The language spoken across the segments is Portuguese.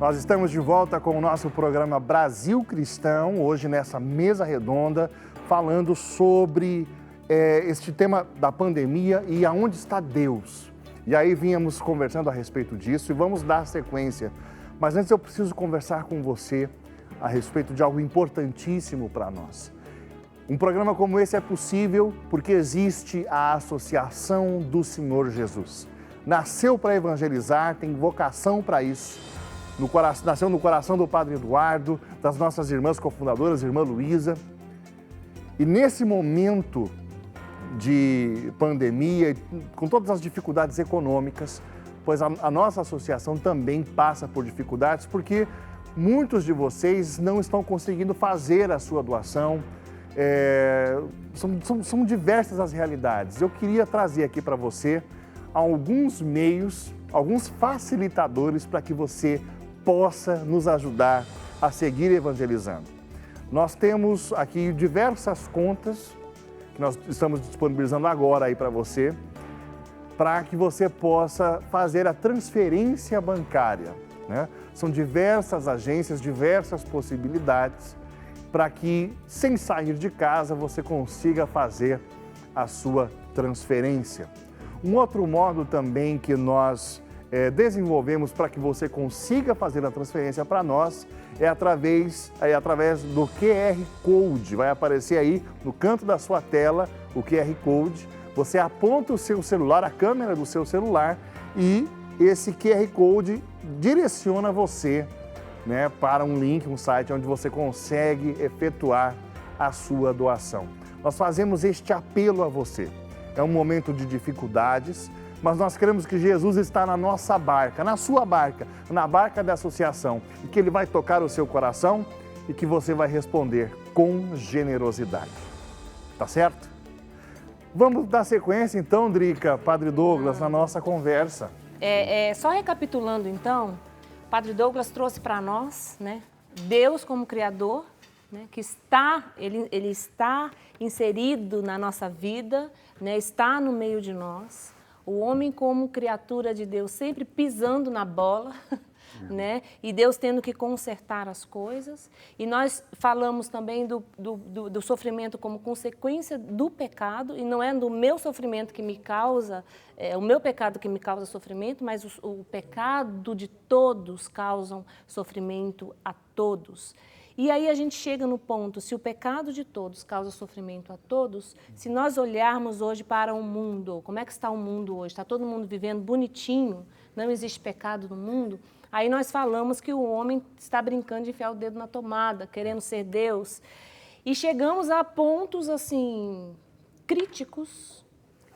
Nós estamos de volta com o nosso programa Brasil Cristão, hoje nessa mesa redonda, falando sobre este tema da pandemia e aonde está Deus. E aí vínhamos conversando a respeito disso e vamos dar sequência. Mas antes eu preciso conversar com você a respeito de algo importantíssimo para nós. Um programa como esse é possível porque existe a Associação do Senhor Jesus. Nasceu para evangelizar, tem vocação para isso. Nasceu no coração do Padre Eduardo, das nossas irmãs cofundadoras, irmã Luísa. E nesse momento de pandemia, com todas as dificuldades econômicas, pois a nossa associação também passa por dificuldades, porque muitos de vocês não estão conseguindo fazer a sua doação. São diversas as realidades. Eu queria trazer aqui para você alguns meios, alguns facilitadores para que você possa nos ajudar a seguir evangelizando. Nós temos aqui diversas contas que nós estamos disponibilizando agora aí para você, para que você possa fazer a transferência bancária, né? São diversas agências, diversas possibilidades para que, sem sair de casa, você consiga fazer a sua transferência. Um outro modo também que nós desenvolvemos para que você consiga fazer a transferência para nós é através do QR Code. Vai aparecer aí no canto da sua tela o QR Code. Você aponta o seu celular, a câmera do seu celular, e esse QR Code direciona você, né, para um link, um site onde você consegue efetuar a sua doação. Nós fazemos este apelo a você. É um momento de dificuldades, mas nós queremos que Jesus está na nossa barca, na sua barca, na barca da associação, e que Ele vai tocar o seu coração e que você vai responder com generosidade. Tá certo? Vamos dar sequência então, Drica, Padre Douglas, na nossa conversa. Só recapitulando então, Padre Douglas trouxe para nós, né, Deus como Criador, né, que ele está inserido na nossa vida, né, está no meio de nós. O homem como criatura de Deus sempre pisando na bola, né? E Deus tendo que consertar as coisas. E nós falamos também do sofrimento como consequência do pecado, e não é do meu sofrimento que me causa, o meu pecado que me causa sofrimento, mas o pecado de todos causam sofrimento a todos. E aí a gente chega no ponto, se o pecado de todos causa sofrimento a todos, se nós olharmos hoje para o mundo, como é que está o mundo hoje? Está todo mundo vivendo bonitinho, não existe pecado no mundo? Aí nós falamos que o homem está brincando de enfiar o dedo na tomada, querendo ser Deus. E chegamos a pontos, assim, críticos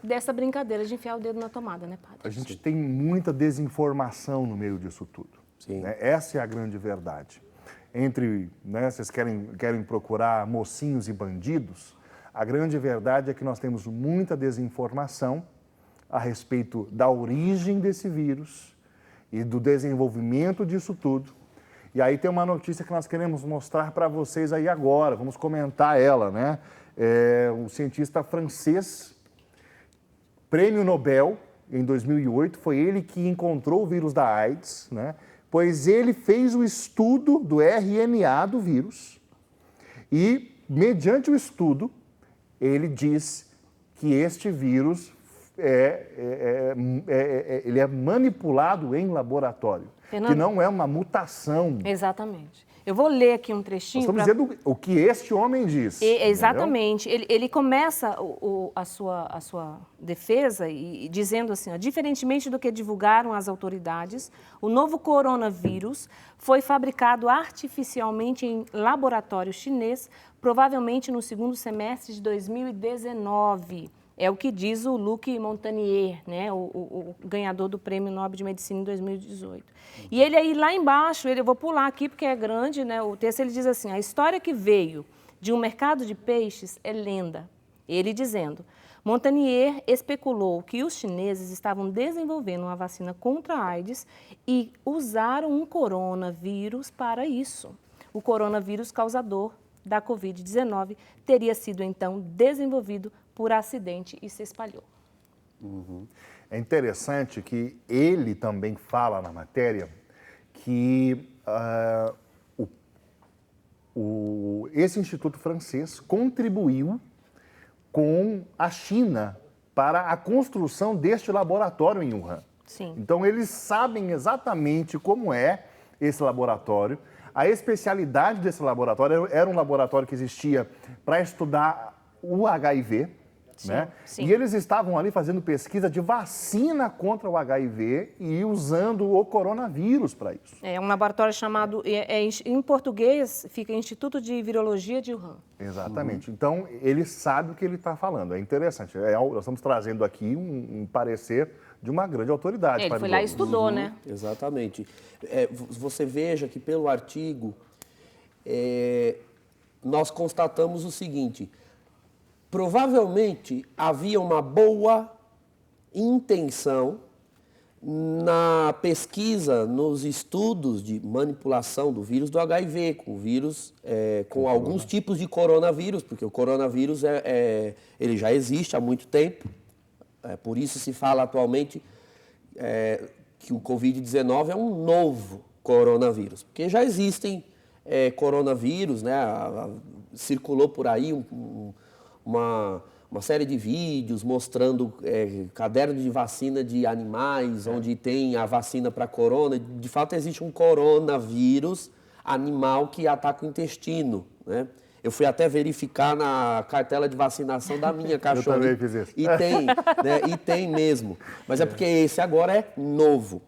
dessa brincadeira de enfiar o dedo na tomada, né, Padre? A gente tem muita desinformação no meio disso tudo. Sim. Né? Essa é a grande verdade. Né, vocês querem procurar mocinhos e bandidos, a grande verdade é que nós temos muita desinformação a respeito da origem desse vírus e do desenvolvimento disso tudo. E aí tem uma notícia que nós queremos mostrar para vocês aí agora, vamos comentar ela, né? Um cientista francês, prêmio Nobel em 2008, foi ele que encontrou o vírus da AIDS, né? Pois ele fez o estudo do RNA do vírus e, mediante o estudo, ele diz que este vírus ele é manipulado em laboratório, Fernando, que não é uma mutação. Exatamente. Eu vou ler aqui um trechinho. Nós estamos dizendo o que este homem diz. Exatamente. Ele começa a sua defesa dizendo assim, ó, diferentemente do que divulgaram as autoridades, o novo coronavírus foi fabricado artificialmente em laboratório chinês, provavelmente no segundo semestre de 2019. É o que diz o Luc Montagnier, né, o ganhador do Prêmio Nobel de Medicina em 2018. E ele aí lá embaixo, eu vou pular aqui porque é grande, né, o texto ele diz assim, a história que veio de um mercado de peixes é lenda. Ele dizendo, Montagnier especulou que os chineses estavam desenvolvendo uma vacina contra a AIDS e usaram um coronavírus para isso. O coronavírus causador da Covid-19 teria sido então desenvolvido por acidente e se espalhou. Uhum. É interessante que ele também fala na matéria que esse instituto francês contribuiu com a China para a construção deste laboratório em Wuhan. Sim. Então, eles sabem exatamente como é esse laboratório. A especialidade desse laboratório era um laboratório que existia para estudar o HIV, Sim, né? sim. E eles estavam ali fazendo pesquisa de vacina contra o HIV e usando o coronavírus para isso. É um laboratório chamado, em português, fica Instituto de Virologia de Wuhan. Exatamente. Então, ele sabe o que ele está falando. É interessante. Nós estamos trazendo aqui um parecer de uma grande autoridade. Ele Padre foi lá e Douglas. estudou, né? Exatamente. Você veja que pelo artigo, nós constatamos o seguinte: provavelmente havia uma boa intenção na pesquisa, nos estudos de manipulação do vírus do HIV, com vírus, com alguns tipos de coronavírus, porque o coronavírus ele já existe há muito tempo, por isso se fala atualmente que o Covid-19 é um novo coronavírus, porque já existem coronavírus, né? Circulou por aí uma série de vídeos mostrando caderno de vacina de animais, onde tem a vacina para corona. De fato, existe um coronavírus animal que ataca o intestino, né? Eu fui até verificar na cartela de vacinação da minha cachorra. Eu também fiz isso. E tem, né? E tem mesmo. Mas é porque esse agora é novo.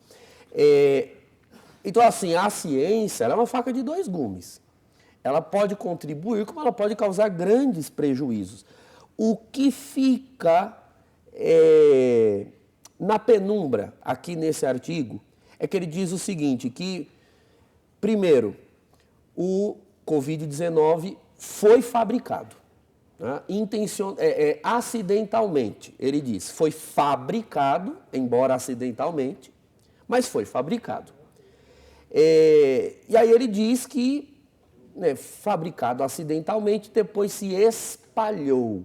Então, assim, a ciência ela é uma faca de dois gumes. Ela pode contribuir, como ela pode causar grandes prejuízos. O que fica na penumbra aqui nesse artigo é que ele diz o seguinte, que, primeiro, o Covid-19 foi fabricado, né? Acidentalmente, ele diz, foi fabricado, embora acidentalmente, mas foi fabricado. E aí ele diz que, né, fabricado acidentalmente, depois se espalhou.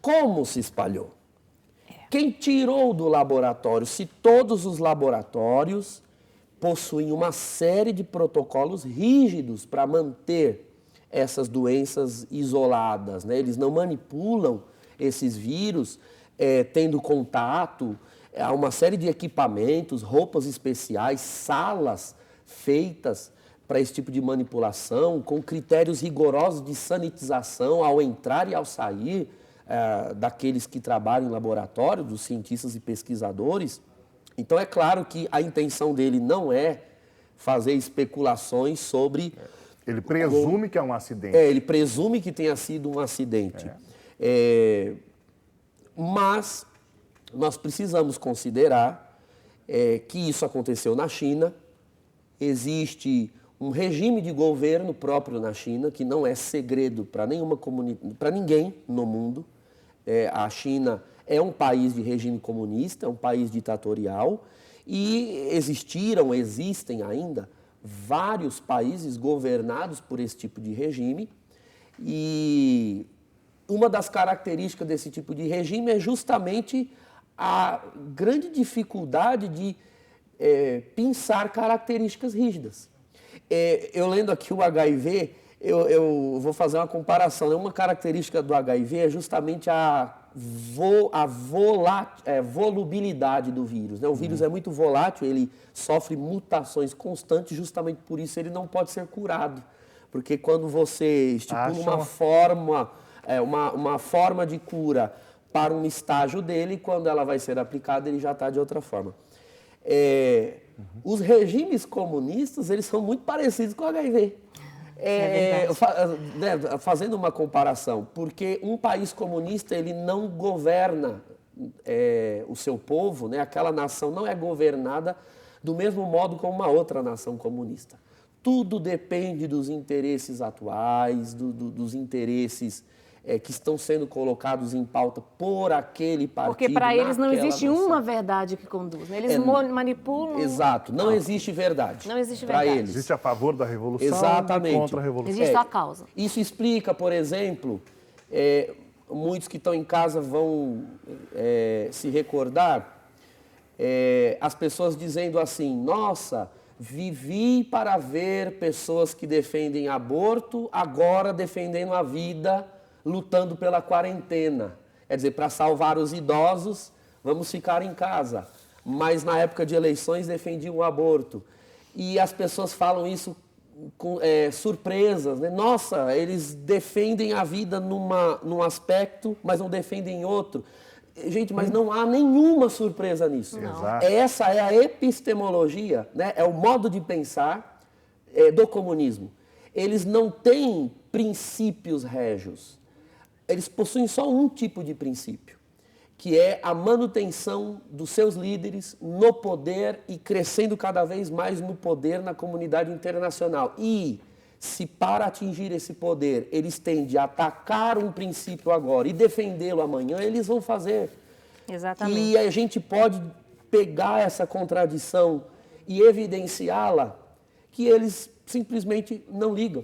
Como se espalhou? Quem tirou do laboratório? Se todos os laboratórios possuem uma série de protocolos rígidos para manter essas doenças isoladas, né? Eles não manipulam esses vírus tendo contato, há uma série de equipamentos, roupas especiais, salas feitas para esse tipo de manipulação, com critérios rigorosos de sanitização ao entrar e ao sair daqueles que trabalham em laboratório, dos cientistas e pesquisadores. Então, é claro que a intenção dele não é fazer especulações sobre... Ele presume que é um acidente. Ele presume que tenha sido um acidente. Mas nós precisamos considerar que isso aconteceu na China. Existe um regime de governo próprio na China, que não é segredo para ninguém no mundo. A China é um país de regime comunista, é um país ditatorial, e existem ainda vários países governados por esse tipo de regime, e uma das características desse tipo de regime é justamente a grande dificuldade de pensar características rígidas. Eu lendo aqui o HIV, eu vou fazer uma comparação, né? Uma característica do HIV é justamente a volubilidade do vírus, né? O vírus é muito volátil, ele sofre mutações constantes, justamente por isso ele não pode ser curado. Porque quando você estipula uma forma de cura para um estágio dele, quando ela vai ser aplicada, ele já está de outra forma. Os regimes comunistas, eles são muito parecidos com o HIV. Fazendo uma comparação, porque um país comunista ele não governa o seu povo, né? Aquela nação não é governada do mesmo modo como uma outra nação comunista. Tudo depende dos interesses atuais, dos interesses que estão sendo colocados em pauta por aquele partido. Porque para eles não existe nação. uma verdade que conduz, né? Eles manipulam... Exato, não existe verdade. Não existe para verdade. eles. Existe a favor da revolução Exatamente. e contra a revolução. Existe só a causa. Isso explica, por exemplo, muitos que estão em casa vão se recordar, as pessoas dizendo assim, nossa, vivi para ver pessoas que defendem aborto, agora defendendo a vida, lutando pela quarentena. Quer dizer, para salvar os idosos, vamos ficar em casa. Mas na época de eleições defendiam o aborto. E as pessoas falam isso com surpresas, né? Nossa, eles defendem a vida num aspecto, mas não defendem em outro. Gente, mas não há nenhuma surpresa nisso. Exato. Essa é a epistemologia, né? É o modo de pensar do comunismo. Eles não têm princípios régios. Eles possuem só um tipo de princípio, que é a manutenção dos seus líderes no poder e crescendo cada vez mais no poder na comunidade internacional. E se para atingir esse poder eles tendem a atacar um princípio agora e defendê-lo amanhã, eles vão fazer. Exatamente. E a gente pode pegar essa contradição e evidenciá-la, que eles simplesmente não ligam.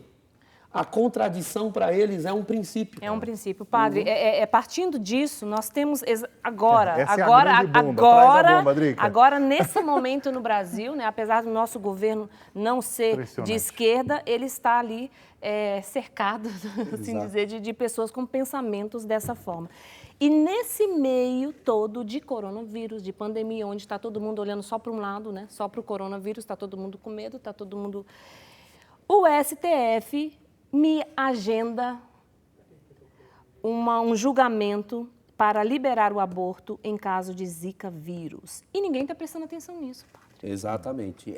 A contradição para eles é um princípio. É um princípio. Padre, partindo disso, nós temos agora, Essa é a grande bomba. Traz a bomba, Drica. agora, nesse momento no Brasil, né, apesar do nosso governo não ser de esquerda, ele está ali cercado, assim dizer, de pessoas com pensamentos dessa forma. E nesse meio todo de coronavírus, de pandemia, onde está todo mundo olhando só para um lado, né, só para o coronavírus, está todo mundo com medo, está todo mundo... O STF me agenda um julgamento para liberar o aborto em caso de Zika vírus. E ninguém está prestando atenção nisso, padre. Exatamente.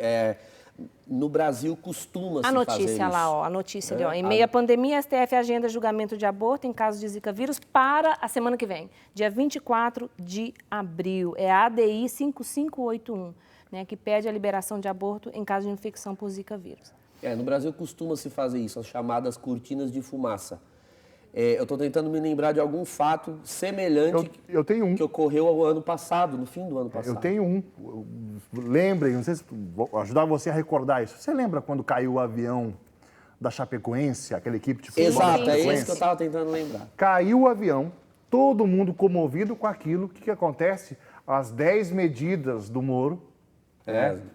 No Brasil costuma-se fazer isso. A notícia lá, ó, a notícia ali, ó. Em meio à pandemia, a STF agenda julgamento de aborto em caso de Zika vírus para a semana que vem, dia 24 de abril. É a ADI 5581, né, que pede a liberação de aborto em caso de infecção por Zika vírus. No Brasil costuma-se fazer isso, as chamadas cortinas de fumaça. Eu estou tentando me lembrar de algum fato semelhante eu tenho um. que ocorreu ao ano passado, no fim do ano passado. Eu tenho um. Lembrem, não sei se vou ajudar você a recordar isso. Você lembra quando caiu o avião da Chapecoense, aquela equipe de futebol? Exato, é esse que eu estava tentando lembrar. Caiu o avião, todo mundo comovido com aquilo. O que acontece? As 10 medidas do Moro,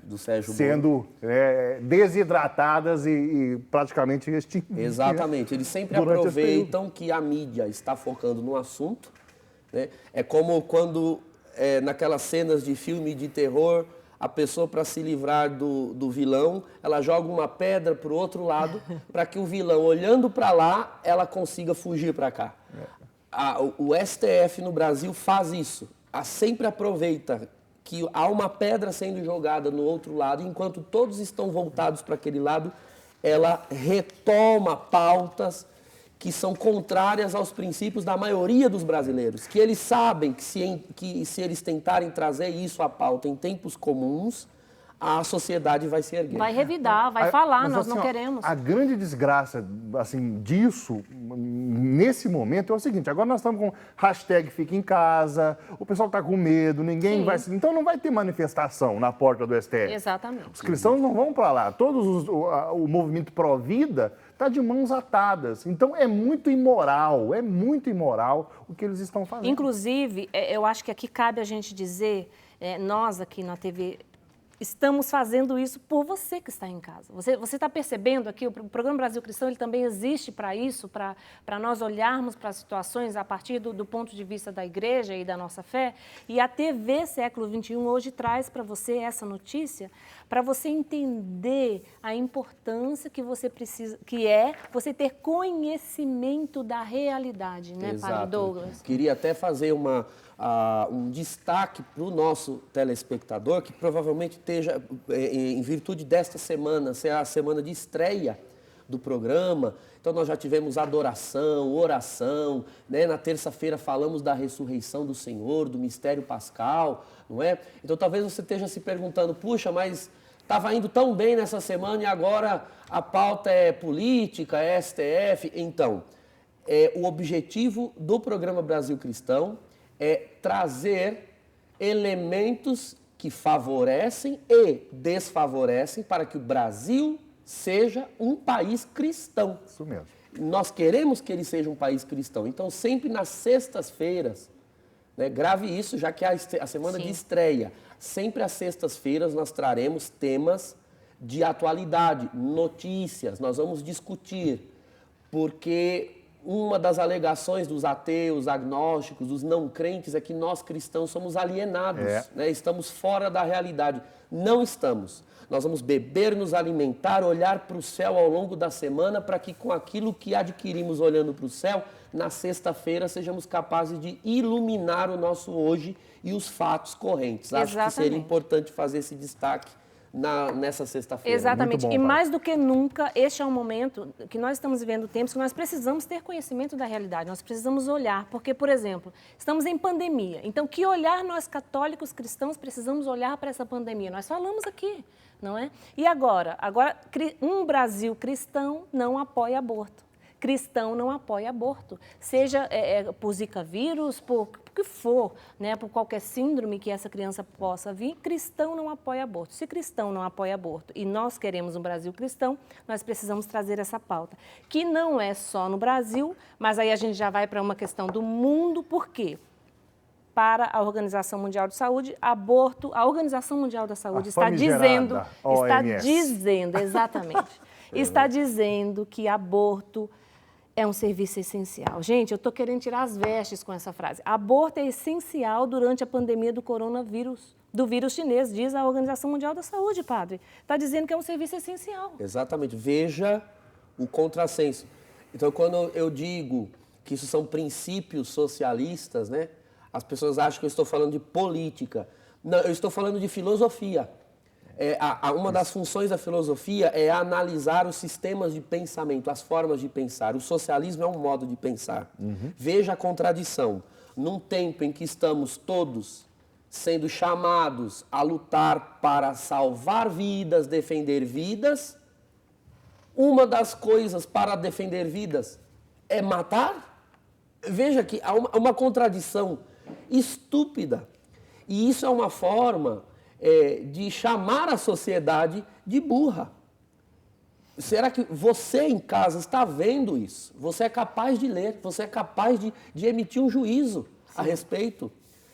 do Sérgio Moro. Sendo desidratadas e praticamente extinguidas. Exatamente. Eles sempre aproveitam que a mídia está focando no assunto, né? É como quando, naquelas cenas de filme de terror, a pessoa, para se livrar do vilão, ela joga uma pedra para o outro lado, para que o vilão, olhando para lá, ela consiga fugir para cá. O STF no Brasil faz isso. Sempre aproveita que há uma pedra sendo jogada no outro lado, enquanto todos estão voltados para aquele lado, ela retoma pautas que são contrárias aos princípios da maioria dos brasileiros, que eles sabem que se eles tentarem trazer isso à pauta em tempos comuns, a sociedade vai se erguer. Vai revidar, vai falar, nós assim, não queremos. A grande desgraça assim, disso, nesse momento, é o seguinte: agora nós estamos com hashtag Fica em Casa, o pessoal está com medo, ninguém vai... Então não vai ter manifestação na porta do STF. Exatamente. Os cristãos não vão para lá. O movimento pró-vida está de mãos atadas. Então é muito imoral o que eles estão fazendo. Inclusive, eu acho que aqui cabe a gente dizer, nós aqui na TV... Estamos fazendo isso por você que está em casa. Você está percebendo aqui, o Programa Brasil Cristão, ele também existe para isso, para nós olharmos para as situações a partir do ponto de vista da igreja e da nossa fé. E a TV Século XXI hoje traz para você essa notícia, para você entender a importância que você precisa, que é você ter conhecimento da realidade, né, Exato. Padre Douglas? Queria até fazer um destaque para o nosso telespectador, que provavelmente esteja, em virtude desta semana, ser a semana de estreia do programa. Então nós já tivemos adoração, oração, né? Na terça-feira falamos da ressurreição do Senhor, do mistério pascal, não é? Então talvez você esteja se perguntando, puxa, mas estava indo tão bem nessa semana e agora a pauta é política, é STF. Então, o objetivo do programa Brasil Cristão é trazer elementos que favorecem e desfavorecem para que o Brasil seja um país cristão. Isso mesmo. Nós queremos que ele seja um país cristão. Então, sempre nas sextas-feiras, né, grave isso, já que é a semana de estreia, sempre às sextas-feiras nós traremos temas de atualidade, notícias, nós vamos discutir, porque uma das alegações dos ateus, agnósticos, dos não crentes é que nós cristãos somos alienados, né? Estamos fora da realidade. Não estamos. Nós vamos beber, nos alimentar, olhar para o céu ao longo da semana para que com aquilo que adquirimos olhando para o céu, na sexta-feira sejamos capazes de iluminar o nosso hoje e os fatos correntes. Acho que seria importante fazer esse destaque nessa sexta-feira. Exatamente. E mais do que nunca, este é um momento que nós estamos vivendo tempos que nós precisamos ter conhecimento da realidade, nós precisamos olhar, porque, por exemplo, estamos em pandemia. Então, que olhar nós católicos cristãos precisamos olhar para essa pandemia? Nós falamos aqui, não é? E agora, um Brasil cristão não apoia aborto. Cristão não apoia aborto, seja por Zika vírus, por que for, né, por qualquer síndrome que essa criança possa vir, cristão não apoia aborto. Se cristão não apoia aborto e nós queremos um Brasil cristão, nós precisamos trazer essa pauta, que não é só no Brasil, mas aí a gente já vai para uma questão do mundo, por quê? Para a Organização Mundial de Saúde, aborto, a Organização Mundial da Saúde está dizendo, exatamente, está dizendo que aborto é um serviço essencial. Gente, eu estou querendo tirar as vestes com essa frase. Aborto é essencial durante a pandemia do coronavírus, do vírus chinês, diz a Organização Mundial da Saúde, padre. Está dizendo que é um serviço essencial. Exatamente. Veja o contrassenso. Então, quando eu digo que isso são princípios socialistas, né, as pessoas acham que eu estou falando de política. Não, eu estou falando de filosofia. Uma das funções da filosofia é analisar os sistemas de pensamento, as formas de pensar. O socialismo é um modo de pensar. Veja a contradição. Num tempo em que estamos todos sendo chamados a lutar para salvar vidas, defender vidas, uma das coisas para defender vidas é matar? Veja que há uma contradição estúpida. E isso é uma forma de chamar a sociedade de burra. Será que você em casa está vendo isso? Você é capaz de ler, você é capaz de emitir um juízo a respeito?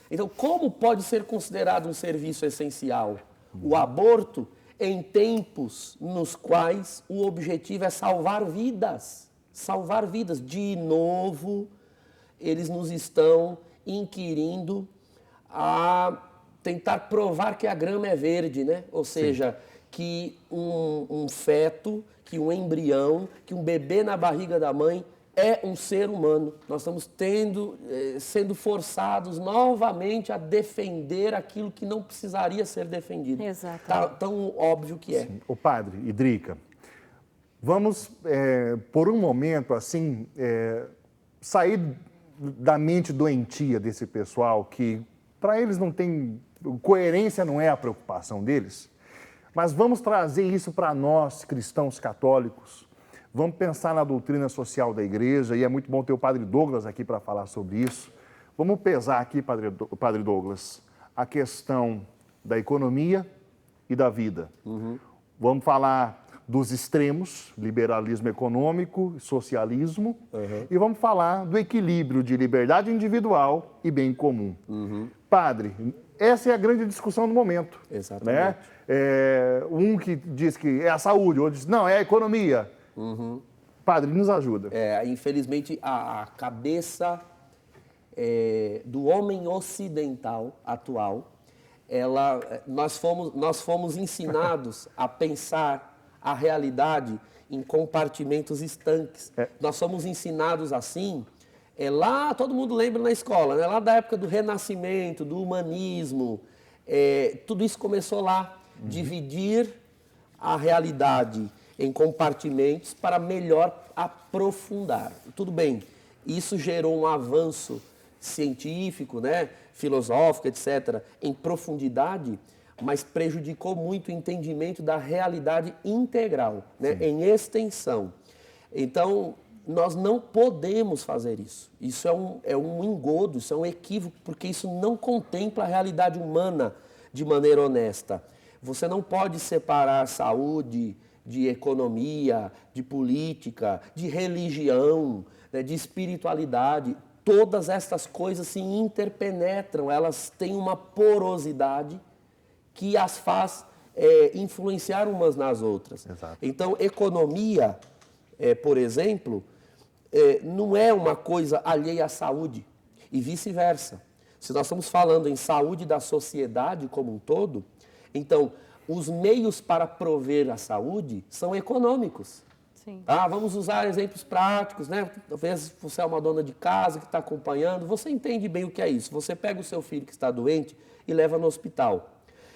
Então, como pode ser considerado um serviço essencial o aborto em tempos nos quais o objetivo é salvar vidas? Salvar vidas. De novo, eles nos estão inquirindo a tentar provar que a grama é verde, né? Ou seja, que um feto, que um embrião, que um bebê na barriga da mãe é um ser humano. Nós estamos sendo forçados novamente a defender aquilo que não precisaria ser defendido. Exato. Tão óbvio que é. Sim. O padre, Idrica, vamos, por um momento, assim, sair da mente doentia desse pessoal que, para eles, não tem... Coerência não é a preocupação deles, mas vamos trazer isso para nós, cristãos católicos. Vamos pensar na doutrina social da igreja, e é muito bom ter o padre Douglas aqui para falar sobre isso. Vamos pesar aqui, padre Douglas, a questão da economia e da vida. Vamos falar dos extremos, liberalismo econômico, socialismo, e vamos falar do equilíbrio de liberdade individual e bem comum. Padre, essa é a grande discussão do momento. Exatamente. Né? Um que diz que é a saúde, outro diz, não, é a economia. Padre, nos ajuda. Infelizmente, a cabeça do homem ocidental atual, nós fomos ensinados a pensar a realidade em compartimentos estanques. Nós somos ensinados assim, lá todo mundo lembra na escola, né? Lá da época do Renascimento, do humanismo, tudo isso começou lá, dividir a realidade em compartimentos para melhor aprofundar. Tudo bem, isso gerou um avanço científico, né? Filosófico, etc., em profundidade, mas prejudicou muito o entendimento da realidade integral, né? Em extensão. Então, nós não podemos fazer isso. Isso é um engodo, isso é um equívoco, porque isso não contempla a realidade humana de maneira honesta. Você não pode separar saúde de economia, de política, de religião, né, de espiritualidade. Todas estas coisas se interpenetram, elas têm uma porosidade que as faz influenciar umas nas outras. Exato. Então, economia, por exemplo, não é uma coisa alheia à saúde e vice-versa. Se nós estamos falando em saúde da sociedade como um todo, então, os meios para prover a saúde são econômicos. Sim. Ah, vamos usar exemplos práticos, né? Talvez você é uma dona de casa que está acompanhando, você entende bem o que é isso. Você pega o seu filho que está doente e leva no hospital.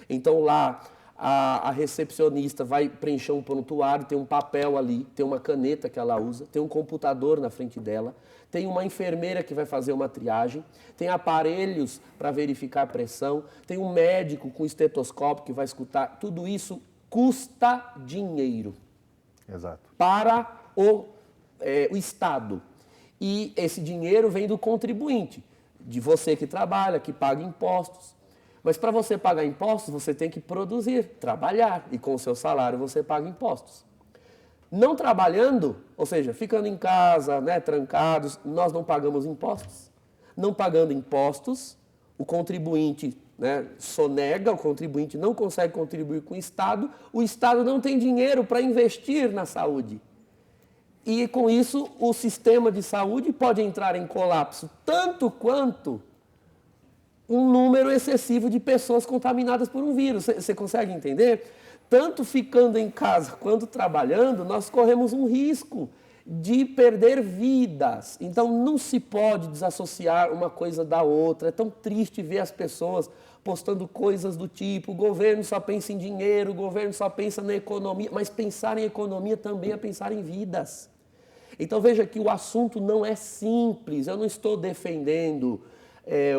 Então lá a recepcionista vai preencher um prontuário, tem um papel ali, tem uma caneta que ela usa, tem um computador na frente dela, tem uma enfermeira que vai fazer uma triagem, tem aparelhos para verificar a pressão, tem um médico com estetoscópio que vai escutar. Tudo isso custa dinheiro. Exato. Para o Estado. E esse dinheiro vem do contribuinte, de você que trabalha, que paga impostos. Mas para você pagar impostos, você tem que produzir, trabalhar, e com o seu salário você paga impostos. Não trabalhando, ou seja, ficando em casa, né, trancados, nós não pagamos impostos. Não pagando impostos, o contribuinte, né, sonega, o contribuinte não consegue contribuir com o Estado não tem dinheiro para investir na saúde. E com isso o sistema de saúde pode entrar em colapso, tanto quanto um número excessivo de pessoas contaminadas por um vírus. Você consegue entender? Tanto ficando em casa quanto trabalhando, nós corremos um risco de perder vidas. Então não se pode desassociar uma coisa da outra. É tão triste ver as pessoas postando coisas do tipo: o governo só pensa em dinheiro, o governo só pensa na economia. Mas pensar em economia também é pensar em vidas. Então veja que o assunto não é simples. Eu não estou defendendo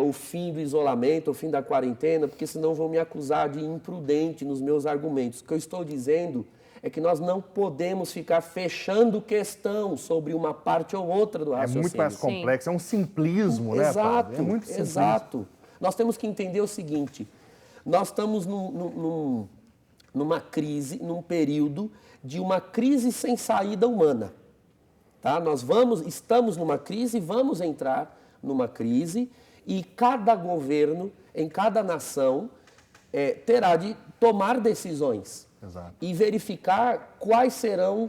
o fim do isolamento, o fim da quarentena, porque senão vão me acusar de imprudente nos meus argumentos. O que eu estou dizendo é que nós não podemos ficar fechando questão sobre uma parte ou outra do raciocínio. É muito mais complexo, é um simplismo, né, Exato, padre? É muito simples. exato. Nós temos que entender o seguinte: nós estamos numa crise, num período de uma crise sem saída humana. Tá? Estamos numa crise, vamos entrar numa crise, e cada governo, em cada nação, terá de tomar decisões. Exato. E verificar quais serão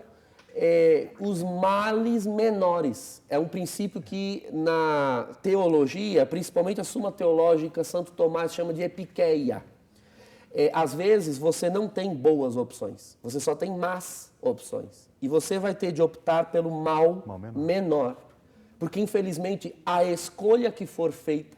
os males menores. É um princípio que na teologia, principalmente a Suma Teológica, Santo Tomás chama de epiqueia. Às vezes você não tem boas opções, você só tem más opções. E você vai ter de optar pelo mal menor. Porque, infelizmente, a escolha que for feita,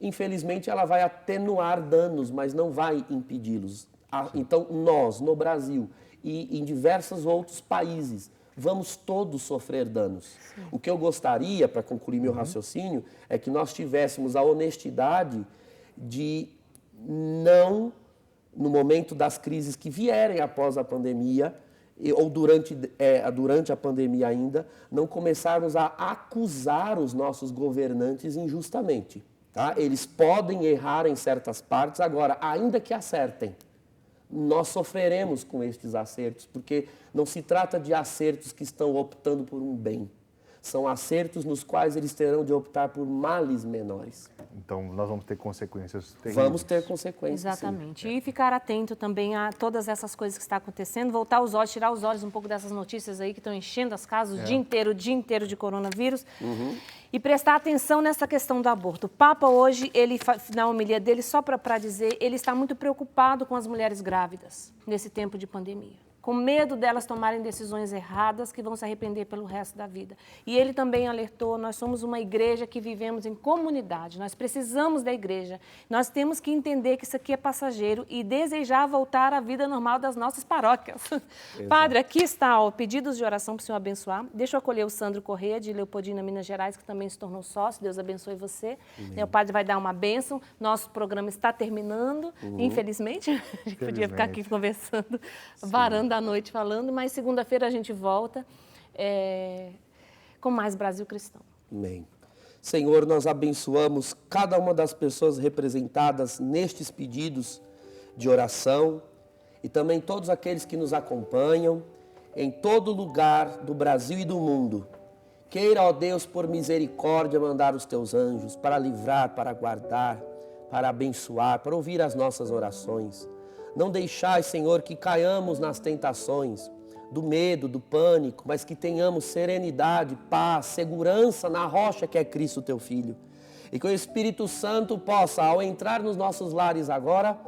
infelizmente, ela vai atenuar danos, mas não vai impedi-los. Então, nós, no Brasil e em diversos outros países, vamos todos sofrer danos. Sim. O que eu gostaria, para concluir meu raciocínio, é que nós tivéssemos a honestidade de não, no momento das crises que vierem após a pandemia, ou durante a pandemia ainda, não começarmos a acusar os nossos governantes injustamente. Tá? Eles podem errar em certas partes, agora, ainda que acertem, nós sofreremos com estes acertos, porque não se trata de acertos que estão optando por um bem. São acertos nos quais eles terão de optar por males menores. Então, nós vamos ter consequências terríveis. Vamos ter consequências, exatamente. Sim. E ficar atento também a todas essas coisas que estão acontecendo, voltar os olhos, tirar os olhos um pouco dessas notícias aí que estão enchendo as casas o dia inteiro de coronavírus. E prestar atenção nessa questão do aborto. O Papa hoje, ele na homilia dele, só para dizer, ele está muito preocupado com as mulheres grávidas nesse tempo de pandemia, com medo delas tomarem decisões erradas que vão se arrepender pelo resto da vida. E ele também alertou: nós somos uma igreja que vivemos em comunidade, nós precisamos da igreja, nós temos que entender que isso aqui é passageiro e desejar voltar à vida normal das nossas paróquias. Padre, aqui está, ó, pedidos de oração para o Senhor abençoar. Deixa eu acolher o Sandro Corrêa, de Leopoldina, Minas Gerais, que também se tornou sócio. Deus abençoe você. O padre vai dar uma bênção. Nosso programa está terminando, infelizmente. A gente podia ficar aqui conversando, varando a noite falando, mas segunda-feira a gente volta com mais Brasil Cristão. Amém. Senhor, nós abençoamos cada uma das pessoas representadas nestes pedidos de oração e também todos aqueles que nos acompanham em todo lugar do Brasil e do mundo. Queira, ó Deus, por misericórdia, mandar os teus anjos para livrar, para guardar, para abençoar, para ouvir as nossas orações. Não deixai, Senhor, que caiamos nas tentações do medo, do pânico, mas que tenhamos serenidade, paz, segurança na rocha que é Cristo, teu Filho. E que o Espírito Santo possa, ao entrar nos nossos lares agora,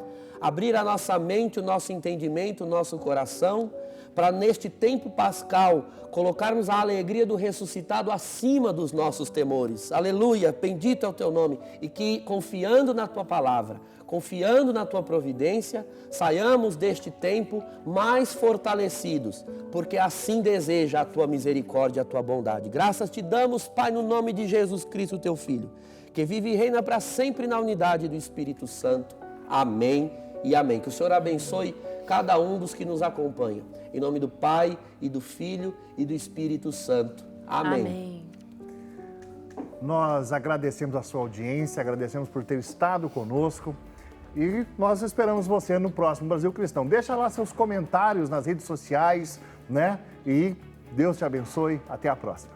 abrir a nossa mente, o nosso entendimento, o nosso coração, para neste tempo pascal colocarmos a alegria do ressuscitado acima dos nossos temores. Aleluia, bendito é o teu nome. E que, confiando na tua palavra, confiando na tua providência, saiamos deste tempo mais fortalecidos, porque assim deseja a tua misericórdia, a tua bondade. Graças te damos, Pai, no nome de Jesus Cristo, teu Filho, que vive e reina para sempre na unidade do Espírito Santo. Amém e amém. Que o Senhor abençoe cada um dos que nos acompanham. Em nome do Pai, e do Filho, e do Espírito Santo. Amém. Amém. Nós agradecemos a sua audiência, agradecemos por ter estado conosco e nós esperamos você no próximo Brasil Cristão. Deixa lá seus comentários nas redes sociais, né? E Deus te abençoe. Até a próxima.